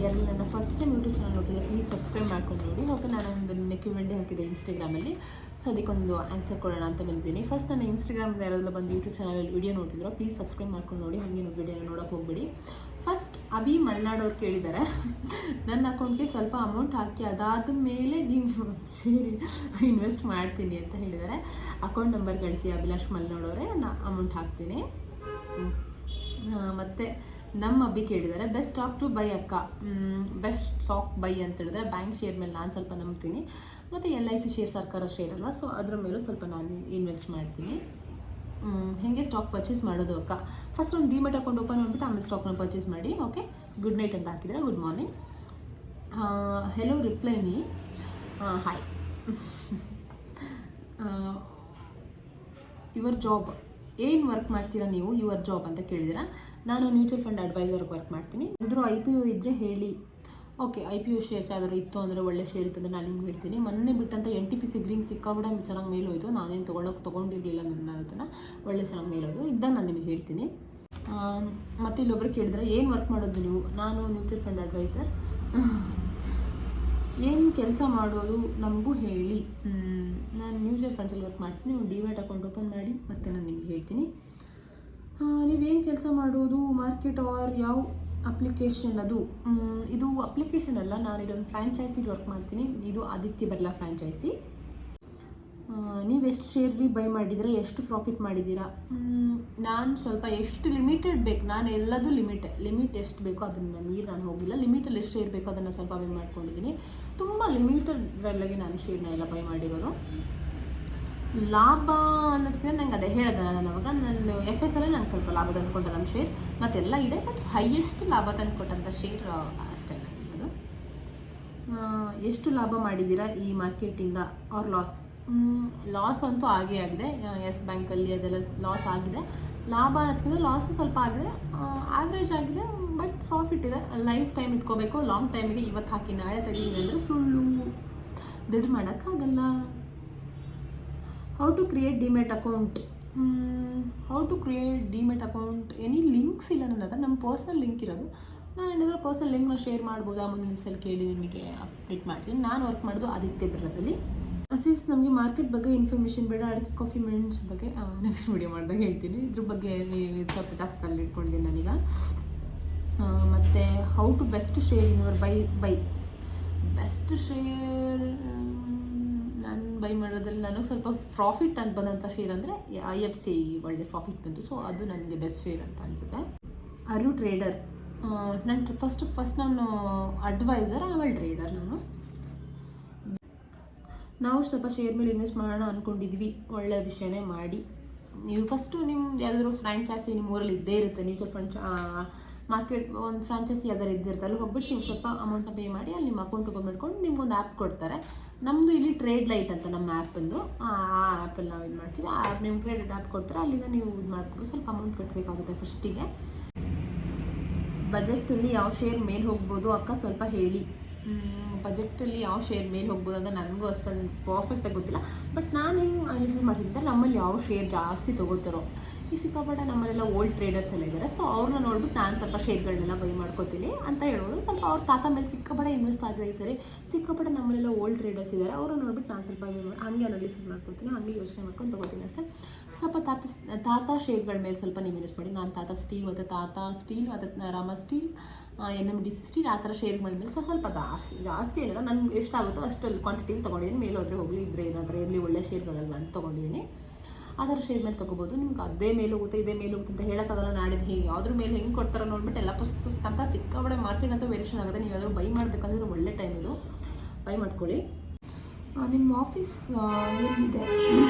ಯಾರೆಲ್ಲ ನನ್ನ first time YouTube channel ನೋಡ್ತಿಲ್ಲ ಪ್ಲೀಸ್ ಸಬ್ಸ್ಕ್ರೈಬ್ ಮಾಡ್ಕೊಂಡು ನೋಡಿ. ಓಕೆ, ನಾನೊಂದು Q&A ಹಾಕಿದೆ ಇನ್ಸ್ಟಾಗ್ರಾಮಲ್ಲಿ. ಸೊ ಅದಕ್ಕೊಂದು ಆನ್ಸರ್ ಕೊಡೋಣ ಅಂತ ಬಂದಿದ್ದೀನಿ. ಫಸ್ಟ್ ನನ್ನ ಇನ್ಸ್ಟಾಗ್ರಾಮ್ದು ಯಾರೆಲ್ಲ ಬಂದು ಯೂಟ್ಯೂಬ್ ಚಾನಲಲ್ಲಿ ವೀಡಿಯೋ ನೋಡ್ತಿದ್ರು ಪ್ಲೀಸ್ ಸಬ್ಸ್ಕ್ರೈಬ್ ಮಾಡ್ಕೊಂಡು ನೋಡಿ, ಹಾಗೆ ನೀವು ವೀಡಿಯೋನ ನೋಡೋಕೆ ಹೋಗ್ಬೇಡಿ. ಫಸ್ಟ್ ಅಭಿ ಮಲ್ನಾಡವ್ರು ಕೇಳಿದ್ದಾರೆ ನನ್ನ ಅಕೌಂಟ್ಗೆ ಸ್ವಲ್ಪ ಅಮೌಂಟ್ ಹಾಕಿ ಅದಾದ ಮೇಲೆ ನೀವು ಶೇರ್ ಇನ್ವೆಸ್ಟ್ ಮಾಡ್ತೀನಿ ಅಂತ ಹೇಳಿದ್ದಾರೆ. ಅಕೌಂಟ್ ನಂಬರ್ ಕಳಿಸಿ ಅಭಿಲಾಷ್ ಮಲ್ನಾಡವ್ರೆ, ನಾನು ಅಮೌಂಟ್ ಹಾಕ್ತೀನಿ. ಮತ್ತು ನಮ್ಮ ಅಬ್ಬಿ ಕೇಳಿದ್ದಾರೆ ಬೆಸ್ಟ್ ಸ್ಟಾಕ್ ಟು ಬೈ ಅಕ್ಕ. ಬೆಸ್ಟ್ ಸ್ಟಾಕ್ ಬೈ ಅಂತ ಹೇಳಿದ್ರೆ ಬ್ಯಾಂಕ್ ಶೇರ್ ಮೇಲೆ ನಾನು ಸ್ವಲ್ಪ ನಂಬ್ತೀನಿ, ಮತ್ತು LIC ಶೇರ್ ಸರ್ಕಾರ ಶೇರ್ ಅಲ್ವಾ, ಸೊ ಅದ್ರ ಮೇಲೂ ಸ್ವಲ್ಪ ನಾನು ಇನ್ವೆಸ್ಟ್ ಮಾಡ್ತೀನಿ. ಹೇಗೆ ಸ್ಟಾಕ್ ಪರ್ಚೇಸ್ ಮಾಡೋದು ಅಕ್ಕ? ಫಸ್ಟ್ ಒಂದು ಡಿಮೆಟ್ ಅಕೌಂಟ್ ಓಪನ್ ಮಾಡಿಬಿಟ್ಟು ಆಮೇಲೆ ಸ್ಟಾಕ್ನ ಪರ್ಚೇಸ್ ಮಾಡಿ. ಓಕೆ, ಗುಡ್ ನೈಟ್ ಅಂತ ಹಾಕಿದರೆ good morning. Hello reply me, hi. Your job, ಏನು ವರ್ಕ್ ಮಾಡ್ತೀರಾ ನೀವು? ಯುವರ್ ಜಾಬ್ ಅಂತ ಕೇಳಿದ್ದೀರಾ. ನಾನು ಮ್ಯೂಚುವಲ್ ಫಂಡ್ ಅಡ್ವೈಸರ್ಗೆ ವರ್ಕ್ ಮಾಡ್ತೀನಿ. ಇದ್ರೂ IPO ಇದ್ದರೆ ಹೇಳಿ. ಓಕೆ, IPO ಶೇರ್ಸ್ ಯಾವ್ದಾದ್ರು ಇತ್ತು ಅಂದರೆ ಒಳ್ಳೆ ಶೇರ್ ಇತ್ತು ಅಂದರೆ ನಾನು ನಿಮ್ಗೆ ಹೇಳ್ತೀನಿ. ಮೊನ್ನೆ ಬಿಟ್ಟಂತ NTPC ಗ್ರೀನ್ ಸಿಕ್ಕಾಬಿಡ ಚೆನ್ನಾಗಿ ಮೇಲೆ ಹೋಯಿತು. ನಾನೇನು ತೊಗೊಂಡಿರಲಿಲ್ಲ, ನನ್ನ ಅದನ್ನು ಒಳ್ಳೆ ಚೆನ್ನಾಗಿ ಮೇಲೆ ಹೋಯ್ತು. ಇದ್ದಾಗ ನಾನು ನಿಮಗೆ ಹೇಳ್ತೀನಿ. ಮತ್ತು ಇಲ್ಲೊಬ್ಬರು ಕೇಳಿದ್ರೆ ಏನು ವರ್ಕ್ ಮಾಡೋದು ನೀವು? ನಾನು ಮ್ಯೂಚುವಲ್ ಫಂಡ್ ಅಡ್ವೈಸರ್. ಏನು ಕೆಲಸ ಮಾಡೋದು ನಮಗೂ ಹೇಳಿ. ನಾನು ಮ್ಯೂಚುವಲ್ ಫಂಡ್ಸಲ್ಲಿ ವರ್ಕ್ ಮಾಡ್ತೀನಿ. ನೀವು ಡಿಮ್ಯಾಟ್ ಅಕೌಂಟ್ ಓಪನ್ ಮಾಡಿ ಮತ್ತು ನಾನು ನಿಮ್ಗೆ ಹೇಳ್ತೀನಿ. ನೀವೇನು ಕೆಲಸ ಮಾಡೋದು? ಮಾರ್ಕೆಟ್ ಆರ್ ಯಾವ ಅಪ್ಲಿಕೇಶನ್ ಅದು? ಇದು ಅಪ್ಲಿಕೇಶನ್ ಅಲ್ಲ, ನಾನು ಇದೊಂದು ಫ್ರ್ಯಾಂಚೈಸಿಲಿ ವರ್ಕ್ ಮಾಡ್ತೀನಿ. ಇದು ಆದಿತ್ಯ ಬಿರ್ಲಾ ಫ್ರ್ಯಾಂಚೈಸಿ. ನೀವು ಎಷ್ಟು ಶೇರ್ ಬೈ ಮಾಡಿದ್ದೀರಾ? ಎಷ್ಟು ಪ್ರಾಫಿಟ್ ಮಾಡಿದ್ದೀರಾ? ನಾನು ಸ್ವಲ್ಪ ಎಷ್ಟು ಲಿಮಿಟೆಡ್ ಬೇಕು, ನಾನು ಎಲ್ಲದೂ ಲಿಮಿಟ್ ಎಷ್ಟು ಬೇಕೋ ಅದನ್ನು ಮೀರಿ ನಾನು ಹೋಗಿಲ್ಲ. ಲಿಮಿಟಲ್ಲಿ ಎಷ್ಟು ಶೇರ್ ಬೇಕೋ ಅದನ್ನು ಸ್ವಲ್ಪ ಬೈ ಮಾಡ್ಕೊಂಡಿದ್ದೀನಿ. ತುಂಬ ಲಿಮಿಟೆಡ್ರಲ್ಲಾಗಿ ನಾನು ಶೇರ್ನ ಎಲ್ಲ ಬೈ ಮಾಡಿರೋದು. ಲಾಭ ಅನ್ನೋದಕ್ಕಿಂತ ನಂಗೆ ಅದೇ ಹೇಳಿದೆ ನಾನು ಅವಾಗ, ನಾನು FS ಅಲ್ಲೇ ನಂಗೆ ಸ್ವಲ್ಪ ಲಾಭ ತಂದುಕೊಂಡೆ ನನ್ನ ಶೇರ್, ಮತ್ತೆಲ್ಲ ಇದೆ, ಬಟ್ ಹೈಯೆಸ್ಟ್ ಲಾಭ ತಂದುಕೊಟ್ಟಂಥ ಶೇರ್ ಅಷ್ಟೇ ನನಗೆ. ಎಷ್ಟು ಲಾಭ ಮಾಡಿದ್ದೀರಾ ಈ ಮಾರ್ಕೆಟಿಂದ ಆರ್ ಲಾಸ್? ಲಾಸ್ ಅಂತೂ ಆಗೇ ಆಗಿದೆ. ಎಸ್ ಬ್ಯಾಂಕಲ್ಲಿ ಅದೆಲ್ಲ ಲಾಸ್ ಆಗಿದೆ. ಲಾಭ ಅನ್ನೋದಕ್ಕಿಂತ ಲಾಸ್ ಸ್ವಲ್ಪ ಆಗಿದೆ, ಆವ್ರೇಜ್ ಆಗಿದೆ, ಬಟ್ ಪ್ರಾಫಿಟ್ ಇದೆ. ಲೈಫ್ ಟೈಮ್ ಇಟ್ಕೋಬೇಕು. ಲಾಂಗ್ ಟೈಮಿಗೆ ಇವತ್ತು ಹಾಕಿ ನಾಳೆ ತೆಗೀನಿ ಅಂದರೆ ಸುಳ್ಳು, ದುಡ್ಡು ಮಾಡೋಕ್ಕಾಗಲ್ಲ. How to create demat account? How to create demat account? Any links ಇಲ್ಲ ನನ್ನ ಹತ್ರ. ನಮ್ಮ ಪರ್ಸ್ನಲ್ ಲಿಂಕ್ ಇರೋದು. ನಾನು ಏನಾದರೂ ಪರ್ಸ್ನಲ್ ಲಿಂಕ್ನ ಶೇರ್ ಮಾಡ್ಬೋದಾ? ಮುಂದಿನ ದಿವಸದಲ್ಲಿ ಕೇಳಿ ನಿಮಗೆ ಅಪ್ಡೇಟ್ ಮಾಡ್ತೀನಿ. ನಾನು ವರ್ಕ್ ಮಾಡೋದು ಆದಿತ್ಯ ಬಿರ್ಲಾದಲ್ಲಿ. ಅಸೀಸ್, ನಮಗೆ ಮಾರ್ಕೆಟ್ ಬಗ್ಗೆ ಇನ್ಫಾರ್ಮೇಷನ್ ಬೇಡ, ಅಡಿಕೆ ಕಾಫಿ ಮೆಣಸು ಬಗ್ಗೆ ನೆಕ್ಸ್ಟ್ ವೀಡಿಯೋ ಮಾಡಿದಾಗ ಹೇಳ್ತೀನಿ. ಇದ್ರ ಬಗ್ಗೆ ಸ್ವಲ್ಪ ಜಾಸ್ತಿ ಅಲ್ಲಿ ಇಟ್ಕೊಂಡಿದ್ದೀನಿ ನಾನೀಗ. ಮತ್ತು how to best share in your buy best share ನಾನು ಬೈ ಮಾಡೋದ್ರಲ್ಲಿ ನನಗೆ ಸ್ವಲ್ಪ ಪ್ರಾಫಿಟ್ ಅಂತ ಬಂದಂಥ ಶೇರ್ ಅಂದರೆ IFC ಒಳ್ಳೆ ಪ್ರಾಫಿಟ್ ಬಂತು, ಸೊ ಅದು ನನಗೆ ಬೆಸ್ಟ್ ಶೇರ್ ಅಂತ ಅನಿಸುತ್ತೆ. Are you trader? ನಾನು ಫಸ್ಟ್ ನಾನು ಅಡ್ವೈಸರ್, ಆಮೇಲೆ ಟ್ರೇಡರ್. ನಾವು ಸ್ವಲ್ಪ ಶೇರ್ ಮೇಲೆ ಇನ್ವೆಸ್ಟ್ ಮಾಡೋಣ ಅಂದ್ಕೊಂಡಿದ್ವಿ. ಒಳ್ಳೆಯ ವಿಷಯನೇ ಮಾಡಿ. ನೀವು ಫಸ್ಟು ನಿಮ್ದು ಯಾವ್ದಾದ್ರು ಫ್ರ್ಯಾಂಚೈಸಿ ನಿಮ್ಮ ಊರಲ್ಲಿ ಇದ್ದೇ ಇರುತ್ತೆ. ಮ್ಯೂಚುವಲ್ ಫಂಡ್ ಮಾರ್ಕೆಟ್ ಒಂದು ಫ್ರಾಂಚೈಸಿ ಯಾವ್ದಾರು ಇದ್ದಿರುತ್ತೆ, ಅಲ್ಲಿ ಹೋಗ್ಬಿಟ್ಟು ನೀವು ಸ್ವಲ್ಪ ಅಮೌಂಟ್ನ ಪೇ ಮಾಡಿ ಅಲ್ಲಿ ನಿಮ್ಮ ಅಕೌಂಟ್ ಓಪನ್ ಮಾಡ್ಕೊಂಡು ನಿಮ್ಗೊಂದು ಆ್ಯಪ್ ಕೊಡ್ತಾರೆ. ನಮ್ಮದು ಇಲ್ಲಿ ಟ್ರೇಡ್ ಲೈಟ್ ಅಂತ ನಮ್ಮ ಆ್ಯಪಂದು, ಆ ಆ್ಯಪಲ್ಲಿ ನಾವು ಇದು ಮಾಡ್ತೀವಿ. ಆ ಆ್ಯಪ್ ನಿಮ್ಮ ಟ್ರೇಡೆಡ್ ಆ್ಯಪ್ ಕೊಡ್ತಾರೆ, ಅಲ್ಲಿಂದ ನೀವು ಇದು ಮಾಡ್ಕೊಂಡು ಸ್ವಲ್ಪ ಅಮೌಂಟ್ ಕಟ್ಟಬೇಕಾಗುತ್ತೆ ಫಸ್ಟಿಗೆ. ಬಜೆಟಲ್ಲಿ ಯಾವ ಶೇರ್ ಮೇಲೆ ಹೋಗ್ಬೋದು ಅಕ್ಕ ಸ್ವಲ್ಪ ಹೇಳಿ. ಬಜೆಟಲ್ಲಿ ಯಾವ ಶೇರ್ ಮೇಲೆ ಹೋಗ್ಬೋದು ಅಂತ ನನಗೂ ಅಷ್ಟೊಂದು ಪರ್ಫೆಕ್ಟಾಗಿ ಗೊತ್ತಿಲ್ಲ, ಬಟ್ ನಾನು ಹೆಂಗೆ ಅನಾಲಿಸಿಸ್ ಮಾಡ್ತಿದ್ದೆ, ನಮ್ಮಲ್ಲಿ ಯಾವ ಶೇರ್ ಜಾಸ್ತಿ ತೊಗೋತಾರೋ, ಈ ಸಿಕ್ಕಾಪಟ್ಟೆ ನಮ್ಮಲ್ಲೆಲ್ಲ ಓಲ್ಡ್ ಟ್ರೇಡರ್ಸ್ ಎಲ್ಲ ಇದ್ದಾರೆ, ಸೊ ಅವ್ರನ್ನ ನೋಡ್ಬಿಟ್ಟು ನಾನು ಸ್ವಲ್ಪ ಶೇರ್ಗಳನ್ನೆಲ್ಲ ಬೈ ಮಾಡ್ಕೋತೀನಿ ಅಂತ ಹೇಳ್ಬೋದು. ಸ್ವಲ್ಪ ಅವ್ರ ತಾತ ಮೇಲೆ ಸಿಕ್ಕಾಪಟ್ಟೆ ಇನ್ವೆಸ್ಟ್ ಆಗಿದೆ ಈ ಸರಿ, ಸಿಕ್ಕಾಪಟ್ಟೆ ನಮ್ಮಲ್ಲೆಲ್ಲ ಓಲ್ಡ್ ಟ್ರೇಡರ್ಸ್ ಇದ್ದಾರೆ, ಅವ್ರನ್ನ ನೋಡ್ಬಿಟ್ಟು ನಾನು ಸ್ವಲ್ಪ ಹಾಗೆ ಅನಾಲಿಸಿಸ್ ಮಾಡ್ಕೊತೀನಿ, ಹಾಗೆ ಯೋಚನೆ ಮಾಡ್ಕೊಂಡು ತೊಗೋತೀನಿ ಅಷ್ಟೇ. ಸ್ವಲ್ಪ ತಾತ ಶೇರ್ಗಳ ಮೇಲೆ ಸ್ವಲ್ಪ ನೀವು ಇನ್ವೆಸ್ಟ್ ಮಾಡಿ. ನಾನು ಟಾಟಾ ಸ್ಟೀಲ್ ಮತ್ತು ರಾಮ ಸ್ಟೀಲ್, NMDC ಸ್ಟೀಲ್ ಆ ಥರ ಶೇರ್ಗಳ ಮೇಲೆ ಸ್ವಲ್ಪ ಜಾಸ್ತಿ ಏನಿಲ್ಲ, ನನಗೆ ಎಷ್ಟಾಗುತ್ತೋ ಅಷ್ಟಲ್ಲಿ ಕ್ವಾಂಟಿಟಿಲಿ ತೊಗೊಂಡಿದ್ದೀನಿ. ಮೇಲೆ ಹೋದರೆ ಹೋಗಲಿ, ಇದ್ದರೆ ಏನಾದರೂ ಇರಲಿ, ಒಳ್ಳೆ ಶೇರ್ಗಳಲ್ವ ಅಂತ ತೊಗೊಂಡಿದ್ದೀನಿ. ಆ ಥರ ಶೇರ್ ಮೇಲೆ ತೊಗೋಬೋದು. ನಿಮ್ಗೆ ಅದೇ ಮೇಲೆ ಹೋಗುತ್ತೆ ಇದೇ ಮೇಲೆ ಹೋಗುತ್ತೆ ಅಂತ ಹೇಳೋಕ್ಕಾಗಲ್ಲ. ನಾಡಿದ್ದು ಹೇಗೆ ಯಾವುದ್ರ ಮೇಲೆ ಹೆಂಗೆ ಕೊಡ್ತಾರೋ ನೋಡ್ಬಿಟ್ಟು ಎಲ್ಲ ಪುಸ್ತಕ ಅಂತ ಸಿಕ್ಕಾಬಡೆ ಮಾರ್ಕೆಟ್ ಅಂತ ವೇರಿಯೇಷನ್ ಆಗುತ್ತೆ. ನೀವು ಯಾವ್ದಾದ್ರು ಬೈ ಮಾಡಬೇಕಂದ್ರೆ ಒಳ್ಳೆ ಟೈಮ್ ಇದು, ಬೈ ಮಾಡ್ಕೊಳ್ಳಿ. ನಿಮ್ಮ ಆಫೀಸ್ ಎಲ್ಲಿದೆ?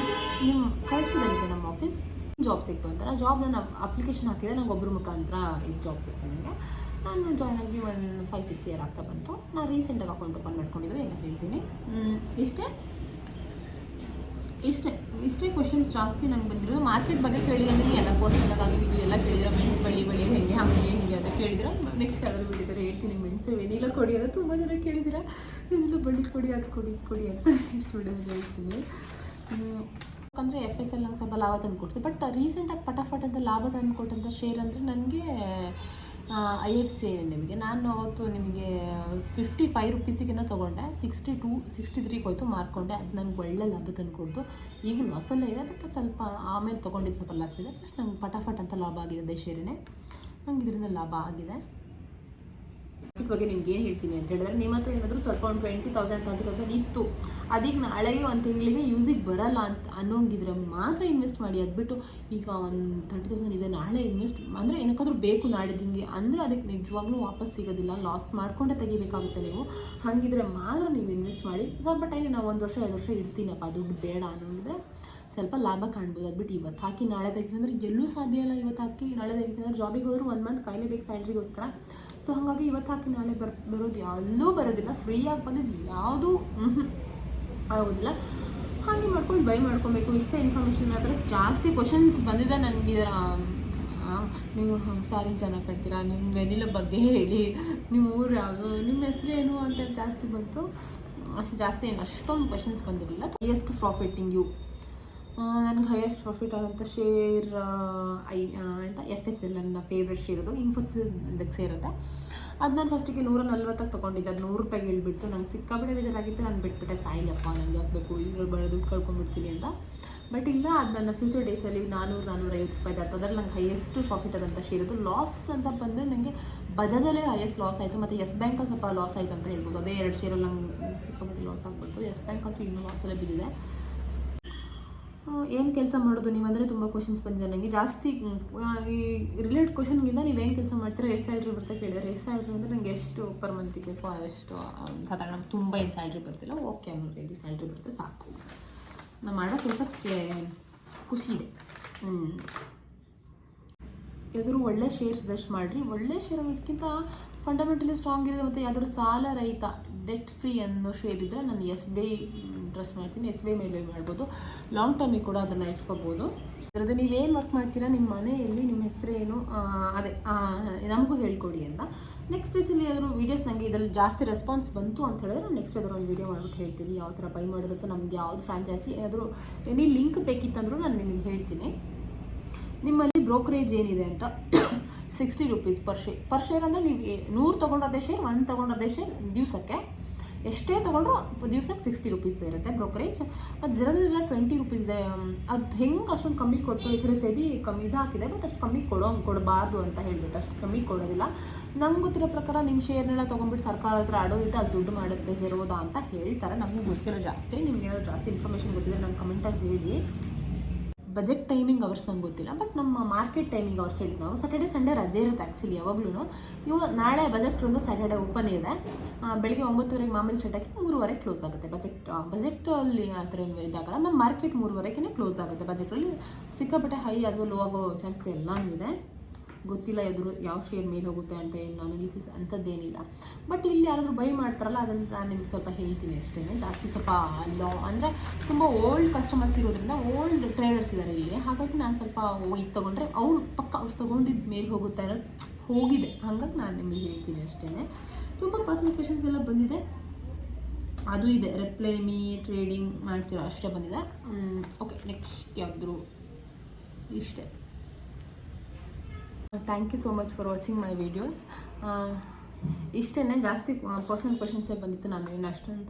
ನಿಮ್ಮ ಕಳ್ಸೋದಲ್ಲಿದೆ ನಮ್ಮ ಆಫೀಸ್. ಜಾಬ್ ಸಿಕ್ತು ಅಂತ ಜಾಬ್ ನಾನು ಅಪ್ಲಿಕೇಶನ್ ಹಾಕಿದೆ, ನಂಗೆ ಒಬ್ಬರ ಮುಖಾಂತರ ಇದು ಜಾಬ್ ಸಿಕ್ತು ನನಗೆ. ನಾನು ಜಾಯ್ನ್ ಆಗಿ ಒಂದು 5-6 ಇಯರ್ ಆಗ್ತಾ ಬಂತು. ನಾನು ರೀಸೆಂಟಾಗಿ ಅಕೌಂಟ್ ಓಪನ್ ಮಾಡ್ಕೊಂಡಿದ್ದು ಎಲ್ಲ ಹೇಳ್ತೀನಿ. ಇಷ್ಟೇ ಕ್ವಶನ್ಸ್ ಜಾಸ್ತಿ ನಂಗೆ ಬಂದಿರೋದು. ಮಾರ್ಕೆಟ್ ಬಗ್ಗೆ ಕೇಳಿದ್ರೆ ಎಲ್ಲ ಪರ್ಸನಲ್ ಅದು ಇದು ಎಲ್ಲ ಕೇಳಿದ್ರೆ, ಮೆಣಸು ಬೆಳಿ ಹೆಂಗೆ ಹಿಂಗೆ ಅಂತ ಕೇಳಿದ್ರೆ, ನೆಕ್ಸ್ಟ್ ಯಾವ್ದಾದ್ರು ಬಿಟ್ಟಿದ್ದಾರೆ ಹೇಳ್ತೀನಿ. ಮೆಣಸು ವೆನಿಲ್ಲ ಕೊಡಿ ಅಂತ ತುಂಬ ಜನ ಕೇಳಿದ್ದೀರಾ, ಇಲ್ಲ ಬಳ್ಳಿ ಕೊಡಿ ಅದು ಕೊಡಿ ಅಂತ ನೆಕ್ಸ್ಟ್ ವಿಡಿಯೋದಲ್ಲಿ ಹೇಳ್ತೀನಿ. ಯಾಕಂದರೆ FS ನಂಗೆ ಸ್ವಲ್ಪ ಲಾಭ ತಂದು ಕೊಡ್ತೀವಿ, ಬಟ್ ರೀಸೆಂಟಾಗಿ ಪಟಾಫಟ್ ಅಂತ ಲಾಭ ತಂದು ಕೊಟ್ಟಂಥ ಶೇರ್ ಅಂದರೆ ನನಗೆ IFC ನಿಮಗೆ ನಾನು ಅವತ್ತು ನಿಮಗೆ 55 ರುಪೀಸಿಗೇನೋ ತೊಗೊಂಡೆ, 63 ಹೋಯ್ತು, ಮಾರ್ಕೊಂಡೆ. ಅದು ನನಗೆ ಒಳ್ಳೆ ಲಾಭ ತಂದುಕೊಡ್ತು. ಈಗ ಲಾಸಲ್ಲೇ ಇದೆ, ಬಟ್ ಸ್ವಲ್ಪ ಆಮೇಲೆ ತೊಗೊಂಡಿದ್ದು ಸ್ವಲ್ಪ ಲಾಸ್ ಇದೆ. ಫಸ್ಟ್ ನಂಗೆ ಫಟಾಫಟ್ ಅಂತ ಲಾಭ ಆಗಿದೆ, ಅದೇ ಶೇರೇ ನಂಗೆ ಇದರಿಂದ ಲಾಭ ಆಗಿದೆ. ಮಾರ್ಕೆಟ್ ಬಗ್ಗೆ ನಿಮ್ಗೆ ಏನು ಹೇಳ್ತೀನಿ ಅಂತ ಹೇಳಿದ್ರೆ, ನಿಮ್ಮ ಹತ್ರ ಏನಾದರೂ ಸ್ವಲ್ಪ ಒಂದು 20,000 30,000 ಇತ್ತು, ಅದೀಗ ನಾಳೆಗೆ ಒಂದು ತಿಂಗಳಿಗೆ ಯೂಸಿಗೆ ಬರಲ್ಲ ಅಂತ ಅನ್ನೋಂಗಿದ್ರೆ ಮಾತ್ರ ಇನ್ವೆಸ್ಟ್ ಮಾಡಿ. ಅದ್ಬಿಟ್ಟು ಈಗ ಒಂದು 30,000 ಇದೆ, ನಾಳೆ ಇನ್ವೆಸ್ಟ್ ಅಂದರೆ ಏನಕ್ಕಾದ್ರೂ ಬೇಕು ನಾಡಿದ್ದಿಂಗೆ ಅಂದರೆ ಅದಕ್ಕೆ ನಿಜವಾಗ್ಲೂ ವಾಪಸ್ ಸಿಗೋದಿಲ್ಲ, ಲಾಸ್ ಮಾಡಿಕೊಂಡೇ ತೆಗಿಬೇಕಾಗುತ್ತೆ ನೀವು. ಹಾಗಿದ್ರೆ ಮಾತ್ರ ನೀವು ಇನ್ವೆಸ್ಟ್ ಮಾಡಿ. ಸ್ವಲ್ಪ ಟೈಮ್ ನಾವು 1 ವರ್ಷ 2 ವರ್ಷ ಇಡ್ತೀನಪ್ಪ, ದುಡ್ಡು ಬೇಡ ಅನ್ನೋಂಗಿದ್ರೆ ಸ್ವಲ್ಪ ಲಾಭ ಕಾಣ್ಬೋದು. ಅದ್ಬಿಟ್ಟು ಇವತ್ತು ಹಾಕಿ ನಾಳೆ ತೆಗಿತಂದ್ರೆ ಎಲ್ಲೂ ಸಾಧ್ಯ ಇಲ್ಲ. ಇವತ್ತು ಹಾಕಿ ನಾಳೆ ತೆಗಿತಂದ್ರೆ ಜಾಬಿಗೆ ಹೋದರೂ 1 ಮಂತ್ ಕಾಯಲೇಬೇಕು ಸ್ಯಾಲ್ರಿಗೋಸ್ಕರ. ಸೊ ಹಾಗಾಗಿ ಇವತ್ತು ಹಾಕಿ ನಾಳೆ ಬರೋದು ಎಲ್ಲೂ ಬರೋದಿಲ್ಲ. ಫ್ರೀಯಾಗಿ ಬಂದಿದ್ದು ಯಾವುದೂ ಆಗೋದಿಲ್ಲ. ಹಾಗೆ ಮಾಡ್ಕೊಂಡು ಬೈ ಮಾಡ್ಕೊಬೇಕು. ಇಷ್ಟೇ ಇನ್ಫಾರ್ಮೇಷನ್. ಹತ್ರ ಜಾಸ್ತಿ ಕ್ವಶನ್ಸ್ ಬಂದಿದೆ ನನಗೆ ಇದರ, ನೀವು ಸ್ಯಾರಿ ಚೆನ್ನಾಗಿ ಕಟ್ತೀರಾ, ನಿಮ್ಮ ವೆನಿಲ ಬಗ್ಗೆ ಹೇಳಿ, ನಿಮ್ಮ ಊರು ಯಾವುದು, ನಿಮ್ಮ ಹೆಸರೇನು ಅಂತ ಜಾಸ್ತಿ ಬಂತು. ಅಷ್ಟು ಜಾಸ್ತಿ ಏನು ಅಷ್ಟೊಂದು ಕ್ವಶನ್ಸ್ ಬಂದಿರಲಿಲ್ಲ. ಹೈಯೆಸ್ಟ್ ಪ್ರಾಫಿಟಿಂಗ್ ಯು, ನನಗೆ ಹೈಯೆಸ್ಟ್ ಪ್ರಾಫಿಟ್ ಆಗೋಂಥ ಶೇರ್ ಅಂತ FSL ನನ್ನ ಫೇವ್ರೆಟ್ ಶೇರ್. ಅದು ಇನ್ಫೋಸಿಸ್ ಇದಕ್ಕೆ ಸೇರುತ್ತೆ. ಅದು ನಾನು ಫಸ್ಟಿಗೆ 140ಕ್ಕೆ ತೊಗೊಂಡಿದ್ದೆ. ಅದು 100 ರೂಪಾಯಿಗೆ ಹೇಳ್ಬಿಟ್ಟು ನಂಗೆ ಸಿಕ್ಕಾಬಿಟ್ಟೆ ಬೇಜಾರಾಗಿತ್ತು. ನಾನು ಬಿಟ್ಬಿಟ್ಟೆ, ಸಾಯಿಲಪ್ಪ ನಂಗೆ ಆಗಬೇಕು, ಇವರು ದುಡ್ಡು ಕಳ್ಕೊಂಡ್ಬಿಡ್ತೀನಿ ಅಂತ. ಬಟ್ ಇಲ್ಲ, ಅದು ನನ್ನ ಫ್ಯೂಚರ್ ಡೇಸಲ್ಲಿ 400-450 ರೂಪಾಯಿ ದಾಟ್ತು. ಅದರಲ್ಲಿ ನಂಗೆ ಹೈಯೆಸ್ಟ್ ಪ್ರಾಫಿಟ್ ಆದಂಥ ಶೇರ್ ಅದು. ಲಾಸ್ ಅಂತ ಬಂದರೆ ನನಗೆ ಬಜಾಜಲ್ಲೇ ಹೈಯೆಸ್ಟ್ ಲಾಸ್ ಆಯಿತು, ಮತ್ತು ಯೆಸ್ ಬ್ಯಾಂಕಲ್ಲಿ ಸ್ವಲ್ಪ ಲಾಸ್ ಆಯಿತು ಅಂತ ಹೇಳ್ಬೋದು. ಅದೇ 2 ಶೇರಲ್ಲಿ ನಂಗೆ ಸಿಕ್ಕಾಬಿಟ್ಟೆ ಲಾಸ್ ಆಗ್ಬಿಡ್ತು. ಯೆಸ್ ಬ್ಯಾಂಕ್ ಅಂತೂ ಇನ್ನೂ ಲಾಸಲ್ಲೇ ಬಿದ್ದಿದೆ. ಏನು ಕೆಲಸ ಮಾಡೋದು ನೀವು ಅಂದರೆ ತುಂಬ ಕ್ವಶನ್ಸ್ ಬಂದಿದೆ ನನಗೆ. ಜಾಸ್ತಿ ಈ ರಿಲೇಟೆಡ್ ಕ್ವಶನ್ಗಿಂತ ನೀವೇನು ಕೆಲಸ ಮಾಡ್ತೀರಾ, ಎಷ್ಟು ಸ್ಯಾಲ್ರಿ ಬರುತ್ತೆ ಕೇಳಿದರೆ, ಎಷ್ಟು ಸ್ಯಾಲ್ರಿ ಅಂದರೆ ನನಗೆ ಎಷ್ಟು ಪರ್ ಮಂತಿಗೆ ಬೇಕೋ ಅಷ್ಟು. ಸಾಧಾರಣ ತುಂಬ ಏನು ಸ್ಯಾಲ್ರಿ ಬರ್ತಿಲ್ಲ, ಓಕೆ ಅನ್ನೋ ರೇಂಜ್ ಸ್ಯಾಲ್ರಿ ಬರುತ್ತೆ ಸಾಕು. ನಾವು ಮಾಡೋ ಕೆಲಸಕ್ಕೆ ಖುಷಿ ಇದೆ. ಯಾವ್ದಾದ್ರು ಒಳ್ಳೆ ಶೇರ್ ಸಜೆಸ್ಟ್ ಮಾಡಿರಿ. ಒಳ್ಳೆ ಶೇರ್ ಅನ್ನೋದಕ್ಕಿಂತ ಫಂಡಮೆಂಟಲಿ ಸ್ಟ್ರಾಂಗ್ ಇರೋದು, ಮತ್ತು ಯಾವ್ದಾದ್ರು ಸಾಲ ರಹಿತ ಡೆಟ್ ಫ್ರೀ ಅನ್ನೋ ಶೇರ್ ಇದ್ದರೆ ನಾನು SBI ಟ್ರಸ್ಟ್ ಮಾಡ್ತೀನಿ. SBI ಮೇಲೆ ಮಾಡ್ಬೋದು, ಲಾಂಗ್ ಟರ್ಮಿಗೆ ಕೂಡ ಅದನ್ನು ಇಟ್ಕೋಬೋದು. ಅದರದ್ದು ನೀವೇನು ವರ್ಕ್ ಮಾಡ್ತೀರಾ, ನಿಮ್ಮ ಮನೆಯಲ್ಲಿ ನಿಮ್ಮ ಹೆಸರೇನು, ಅದೇ ನಮಗೂ ಹೇಳ್ಕೊಡಿ ಅಂತ. ನೆಕ್ಸ್ಟ್ ಡೇಸಲ್ಲಿ ಯಾವ್ದಾದ್ರು ವೀಡಿಯೋಸ್ ನನಗೆ ಇದರಲ್ಲಿ ಜಾಸ್ತಿ ರೆಸ್ಪಾನ್ಸ್ ಬಂತು ಅಂತ ಹೇಳಿದ್ರೆ ನಾನು ನೆಕ್ಸ್ಟ್ ಯಾವ್ದಾದ್ರು ಒಂದು ವೀಡಿಯೋ ಮಾಡ್ಬಿಟ್ಟು ಹೇಳ್ತೀನಿ ಯಾವ ಥರ ಬೈ ಮಾಡೋದು, ಅಥವಾ ನಮ್ದು ಯಾವ್ದು ಫ್ರಾಂಚೈಸಿ ಯಾವ್ದಾದ್ರು ಎನಿ ಲಿಂಕ್ ಬೇಕಿತ್ತಂದ್ರೂ ನಾನು ನಿಮಗೆ ಹೇಳ್ತೀನಿ. ನಿಮ್ಮಲ್ಲಿ ಬ್ರೋಕರೇಜ್ ಏನಿದೆ ಅಂತ 60 ರೂಪೀಸ್ ಪರ್ ಶೇರ್ ಅಂದರೆ ನೀವು 100 ತೊಗೊಂಡ್ರೆ ಅದೇ ಶೇರ್, 1 ತೊಗೊಂಡ್ರೆ ಅದೇ ಶೇರ್, ದಿವಸಕ್ಕೆ ಎಷ್ಟೇ ತೊಗೊಂಡ್ರು ದಿವ್ಸಕ್ಕೆ 60 ರೂಪೀಸ್ ಇರುತ್ತೆ ಬ್ರೋಕರೇಜ್. ಅದು ಝೀರೋದಲ್ಲ 20 ರೂಪೀಸ್ ಇದೆ. ಅದು ಹೆಂಗೆ ಅಷ್ಟೊಂದು ಕಮ್ಮಿ ಕೊಡ್ತು, ಈ ಸರಿ ಸೆಬಿ ಕಮ್ಮಿ ಇದು ಹಾಕಿದೆ, ಬಟ್ ಅಷ್ಟು ಕಮ್ಮಿ ಕೊಡಬಾರ್ದು ಅಂತ ಹೇಳ್ಬಿಟ್ಟು ಅಷ್ಟು ಕಮ್ಮಿ ಕೊಡೋದಿಲ್ಲ. ನಂಗೆ ಗೊತ್ತಿರೋ ಪ್ರಕಾರ ನಿಮ್ಮ ಶೇರ್ನೆಲ್ಲ ತೊಗೊಂಡ್ಬಿಟ್ಟು ಸರ್ಕಾರ ಹತ್ರ ಆಡೋ ಇಟ್ಟು ಅಲ್ಲಿ ದುಡ್ಡು ಮಾಡುತ್ತೆ ಝೀರೋದಾ ಅಂತ ಹೇಳ್ತಾರೆ. ನನಗೂ ಗೊತ್ತಿಲ್ಲ ಜಾಸ್ತಿ. ನಿಮ್ಗೆ ಏನಾದರೂ ಜಾಸ್ತಿ ಇನ್ಫಾರ್ಮೇಷನ್ ಗೊತ್ತಿದ್ರೆ ನಂಗೆ ಕಮೆಂಟಲ್ಲಿ ಹೇಳಿ. ಬಜೆಟ್ ಟೈಮಿಂಗ್ ಅವರ್ಸ್ ನಂಗೆ ಗೊತ್ತಿಲ್ಲ, ಬಟ್ ನಮ್ಮ ಮಾರ್ಕೆಟ್ ಟೈಮಿಂಗ್ ಅವರ್ಸ್ ಹೇಳಿದ್ದು ನಾವು. ಸ್ಯಾಟರ್ಡೆ ಸಂಡೇ ರಜೆ ಇರುತ್ತೆ ಆ್ಯಕ್ಚುಲಿ ಯಾವಾಗಲೂ. ಇವು ನಾಳೆ ಬಜೆಟ್ ಒಂದು ಸ್ಯಾಟರ್ಡೆ ಓಪನ್ ಇದೆ. ಬೆಳಿಗ್ಗೆ 9:30 ಮಾಮೂಲಿ ಸ್ಟಾರ್ಟ್ ಆಗಿ 3:00 ಕ್ಲೋಸ್ ಆಗುತ್ತೆ. ಬಜೆಟಲ್ಲಿ ಆ ಥರ ಇದಾಗಲ್ಲ. ನಮ್ಮ ಮಾರ್ಕೆಟ್ 3:30ಗೆ ಕ್ಲೋಸ್ ಆಗುತ್ತೆ. ಬಜೆಟಲ್ಲಿ ಸಿಕ್ಕಾಪಟ್ಟೆ ಹೈ ಅಥವಾ ಲೋ ಆಗೋ ಚಾನ್ಸಸ್ ಎಲ್ಲನೂ ಇದೆ. ಗೊತ್ತಿಲ್ಲ ಯಾವ ಶೇರ್ ಮೇಲೆ ಹೋಗುತ್ತೆ ಅಂತ ಏನು ಅನಾಲಿಸಿಸ್ ಅಂಥದ್ದೇನಿಲ್ಲ. ಬಟ್ ಇಲ್ಲಿ ಯಾರಾದರೂ ಬೈ ಮಾಡ್ತಾರಲ್ಲ, ಅದನ್ನು ನಾನು ನಿಮ್ಗೆ ಸ್ವಲ್ಪ ಹೇಳ್ತೀನಿ ಅಷ್ಟೇ. ಜಾಸ್ತಿ ಸ್ವಲ್ಪ ಅಂದರೆ ತುಂಬ ಓಲ್ಡ್ ಕಸ್ಟಮರ್ಸ್ ಇರೋದ್ರಿಂದ, ಓಲ್ಡ್ ಟ್ರೇಡರ್ಸ್ ಇದ್ದಾರೆ ಇಲ್ಲಿ. ಹಾಗಾಗಿ ನಾನು ಸ್ವಲ್ಪ ಇದು ತೊಗೊಂಡ್ರೆ ಅವ್ರು ಅವ್ರು ತೊಗೊಂಡಿದ್ದು ಮೇಲೆ ಹೋಗಿದೆ. ಹಾಗಾಗಿ ನಾನು ನಿಮಗೆ ಹೇಳ್ತೀನಿ ಅಷ್ಟೇ. ತುಂಬ ಪರ್ಸನಲ್ ಕ್ವೆಶನ್ಸ್ ಎಲ್ಲ ಬಂದಿದೆ, ಅದು ಇದೆ. ರಿಪ್ಲೈ ಮೀ ಟ್ರೇಡಿಂಗ್ ಮಾಡ್ತೀರಾ ಅಷ್ಟೇ ಬಂದಿದೆ. ಓಕೆ, ನೆಕ್ಸ್ಟ್ ಯಾವ್ದಾದ್ರು ಇಷ್ಟೇ. Thank you so much for watching my videos. ಇಷ್ಟೇ. ಜಾಸ್ತಿ ಪರ್ಸನಲ್ ಕ್ವೆಶನ್ಸೇ ಬಂದಿತ್ತು. ನಾನು ಏನು ಅಷ್ಟೊಂದು